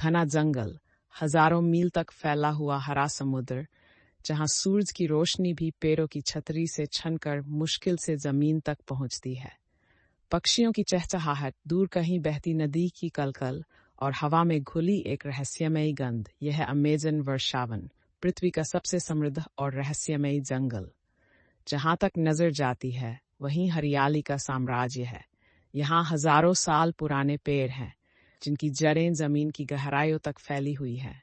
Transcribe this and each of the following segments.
घना जंगल, हजारों मील तक फैला हुआ हरा समुद्र, जहां सूरज की रोशनी भी पेड़ों की छतरी से छनकर मुश्किल से जमीन तक पहुंचती है। पक्षियों की चहचहाहट, दूर कहीं बहती नदी की कलकल और हवा में घुली एक रहस्यमयी गंध, यह है अमेज़न वर्षावन, पृथ्वी का सबसे समृद्ध और रहस्यमयी जंगल। जहां तक नजर जाती है वहीं हरियाली का साम्राज्य है। यहाँ हजारों साल पुराने पेड़ हैं, जिनकी जड़ें जमीन की गहराइयों तक फैली हुई हैं।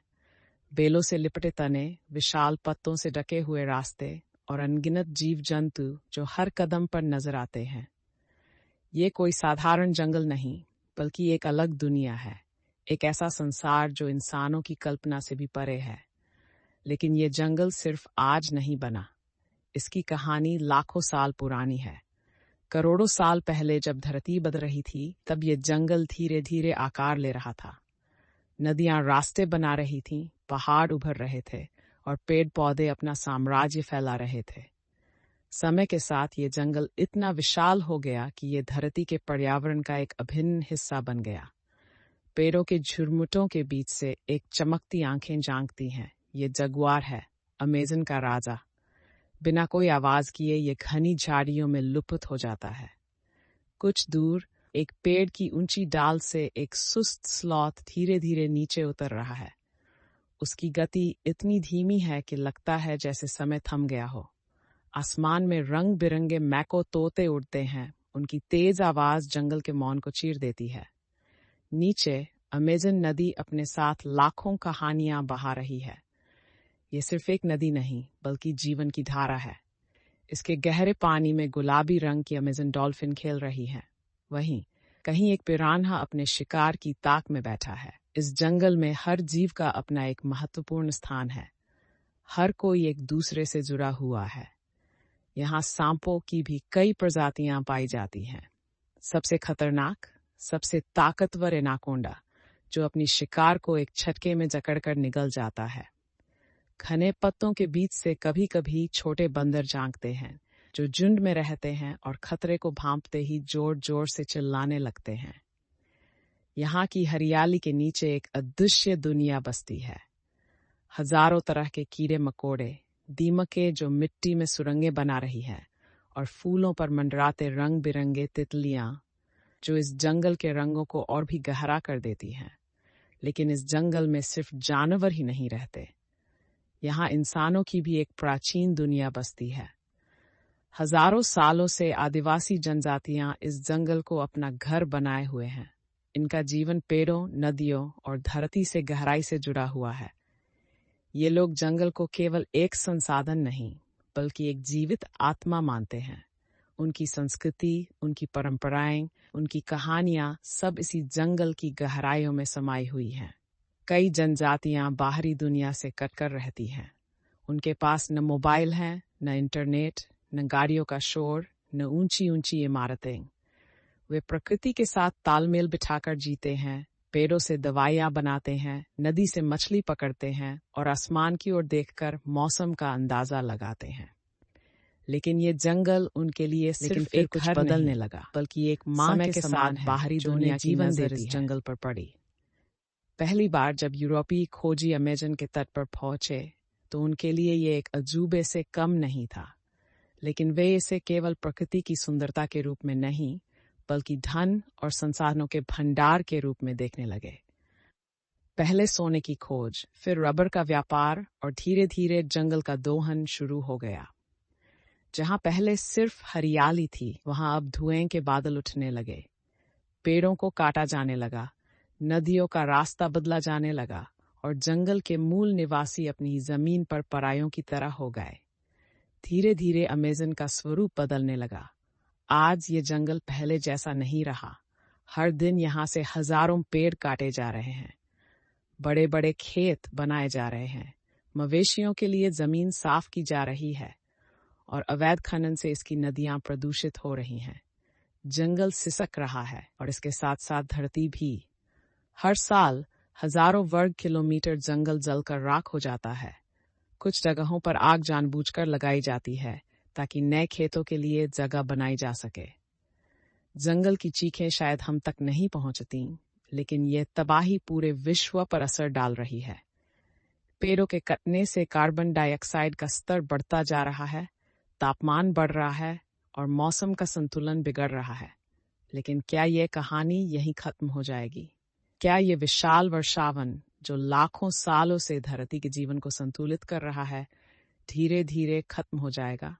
बेलों से लिपटे तने, विशाल पत्तों से ढके हुए रास्ते और अनगिनत जीव जंतु जो हर कदम पर नजर आते हैं। ये कोई साधारण जंगल नहीं, बल्कि एक अलग दुनिया है, एक ऐसा संसार जो इंसानों की कल्पना से भी परे है। लेकिन ये जंगल सिर्फ आज नहीं बना, इसकी कहानी लाखों साल पुरानी है। करोड़ों साल पहले जब धरती बदल रही थी, तब ये जंगल धीरे धीरे आकार ले रहा था। नदियां रास्ते बना रही थीं, पहाड़ उभर रहे थे और पेड़ पौधे अपना साम्राज्य फैला रहे थे। समय के साथ ये जंगल इतना विशाल हो गया कि ये धरती के पर्यावरण का एक अभिन्न हिस्सा बन गया। पेड़ों के झुरमुटों के बीच से एक चमकती आंखें झांकती हैं। ये जगुआर है, अमेज़न का राजा। बिना कोई आवाज किए ये घनी झाड़ियों में लुप्त हो जाता है। कुछ दूर एक पेड़ की ऊंची डाल से एक सुस्त स्लॉथ धीरे धीरे नीचे उतर रहा है। उसकी गति इतनी धीमी है कि लगता है जैसे समय थम गया हो। आसमान में रंग बिरंगे मैको तोते उड़ते हैं, उनकी तेज आवाज जंगल के मौन को चीर देती है। नीचे अमेज़न नदी अपने साथ लाखों कहानियां बहा रही है। ये सिर्फ एक नदी नहीं, बल्कि जीवन की धारा है। इसके गहरे पानी में गुलाबी रंग की अमेज़न डॉल्फिन खेल रही है। वहीं कहीं एक पिरान्हा अपने शिकार की ताक में बैठा है। इस जंगल में हर जीव का अपना एक महत्वपूर्ण स्थान है। हर कोई एक दूसरे से जुड़ा हुआ है। यहाँ सांपों की भी कई प्रजातियां पाई जाती हैं। सबसे खतरनाक, सबसे ताकतवर एनाकोंडा, जो अपनी शिकार को एक झटके में जकड़कर निगल जाता है। घने पत्तों के बीच से कभी कभी छोटे बंदर झांकते हैं, जो झुंड में रहते हैं और खतरे को भांपते ही जोर जोर से चिल्लाने लगते हैं। यहाँ की हरियाली के नीचे एक अदृश्य दुनिया बसती है। हजारों तरह के कीड़े मकोड़े, दीमकें जो मिट्टी में सुरंगें बना रही हैं, और फूलों पर मंडराते रंग बिरंगे तितलियां, जो इस जंगल के रंगों को और भी गहरा कर देती हैं। लेकिन इस जंगल में सिर्फ जानवर ही नहीं रहते, यहाँ इंसानों की भी एक प्राचीन दुनिया बसती है। हजारों सालों से आदिवासी जनजातियां इस जंगल को अपना घर बनाए हुए हैं। इनका जीवन पेड़ों, नदियों और धरती से गहराई से जुड़ा हुआ है। ये लोग जंगल को केवल एक संसाधन नहीं, बल्कि एक जीवित आत्मा मानते हैं। उनकी संस्कृति, उनकी परंपराएं, उनकी कहानियां सब इसी जंगल की गहराइयों में समाई हुई हैं। कई जनजातियां बाहरी दुनिया से कटकर रहती हैं। उनके पास न मोबाइल हैं, न इंटरनेट, न गाड़ियों का शोर, न ऊंची ऊंची इमारतें। वे प्रकृति के साथ तालमेल बिठाकर जीते हैं, पेड़ों से दवाइयां बनाते हैं, नदी से मछली पकड़ते हैं और आसमान की ओर देखकर मौसम का अंदाजा लगाते हैं। लेकिन ये जंगल उनके लिए सिर्फ एक कुछ बदलने लगा, बल्कि एक माँ के समान बाहरी दुनिया की नजर इस जंगल पर पड़ी। पहली बार जब यूरोपीय खोजी अमेज़न के तट पर पहुंचे, तो उनके लिए ये एक अजूबे से कम नहीं था। लेकिन वे इसे केवल प्रकृति की सुंदरता के रूप में नहीं, बल्कि धन और संसाधनों के भंडार के रूप में देखने लगे। पहले सोने की खोज, फिर रबर का व्यापार और धीरे धीरे जंगल का दोहन शुरू हो गया। जहां पहले सिर्फ हरियाली थी, वहां अब धुएं के बादल उठने लगे। पेड़ों को काटा जाने लगा, नदियों का रास्ता बदला जाने लगा और जंगल के मूल निवासी अपनी जमीन पर परायों की तरह हो गए। धीरे धीरे अमेज़न का स्वरूप बदलने लगा। आज ये जंगल पहले जैसा नहीं रहा। हर दिन यहाँ से हजारों पेड़ काटे जा रहे हैं, बड़े बड़े खेत बनाए जा रहे हैं, मवेशियों के लिए जमीन साफ की जा रही है और अवैध खनन से इसकी नदियां प्रदूषित हो रही हैं। जंगल सिसक रहा है और इसके साथ साथ धरती भी। हर साल हजारों वर्ग किलोमीटर जंगल जलकर राख हो जाता है। कुछ जगहों पर आग जानबूझकर लगाई जाती है ताकि नए खेतों के लिए जगह बनाई जा सके। जंगल की चीखें शायद हम तक नहीं पहुंचती, लेकिन यह तबाही पूरे विश्व पर असर डाल रही है। पेड़ों के कटने से कार्बन डाइऑक्साइड का स्तर बढ़ता जा रहा है, तापमान बढ़ रहा है और मौसम का संतुलन बिगड़ रहा है। लेकिन क्या यह कहानी यहीं खत्म हो जाएगी? क्या ये विशाल वर्षावन जो लाखों सालों से धरती के जीवन को संतुलित कर रहा है, धीरे धीरे खत्म हो जाएगा?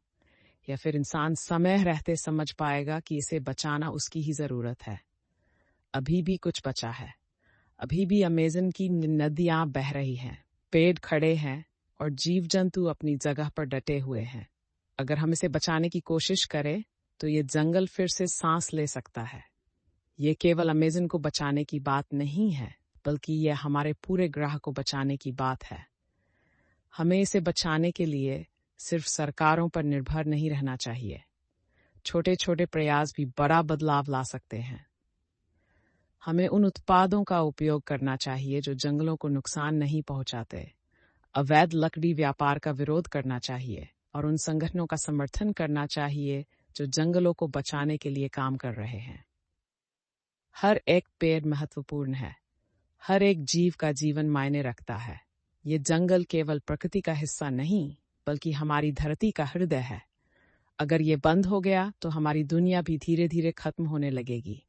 या फिर इंसान समय रहते समझ पाएगा कि इसे बचाना उसकी ही जरूरत है? अभी भी कुछ बचा है। अभी भी अमेज़न की नदियां बह रही हैं, पेड़ खड़े हैं और जीव जंतु अपनी जगह पर डटे हुए हैं। अगर हम इसे बचाने की कोशिश करें तो ये जंगल फिर से सांस ले सकता है। ये केवल अमेज़न को बचाने की बात नहीं है, बल्कि यह हमारे पूरे ग्रह को बचाने की बात है। हमें इसे बचाने के लिए सिर्फ सरकारों पर निर्भर नहीं रहना चाहिए। छोटे छोटे प्रयास भी बड़ा बदलाव ला सकते हैं। हमें उन उत्पादों का उपयोग करना चाहिए जो जंगलों को नुकसान नहीं पहुंचाते। अवैध लकड़ी व्यापार का विरोध करना चाहिए और उन संगठनों का समर्थन करना चाहिए जो जंगलों को बचाने के लिए काम कर रहे हैं। हर एक पेड़ महत्वपूर्ण है। हर एक जीव का जीवन मायने रखता है। ये जंगल केवल प्रकृति का हिस्सा नहीं, बल्कि हमारी धरती का हृदय है। अगर ये बंद हो गया तो हमारी दुनिया भी धीरे धीरे खत्म होने लगेगी।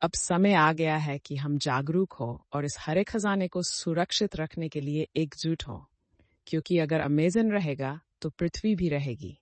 अब समय आ गया है कि हम जागरूक हो और इस हरे खजाने को सुरक्षित रखने के लिए एकजुट हो, क्योंकि अगर अमेज़न रहेगा तो पृथ्वी भी रहेगी।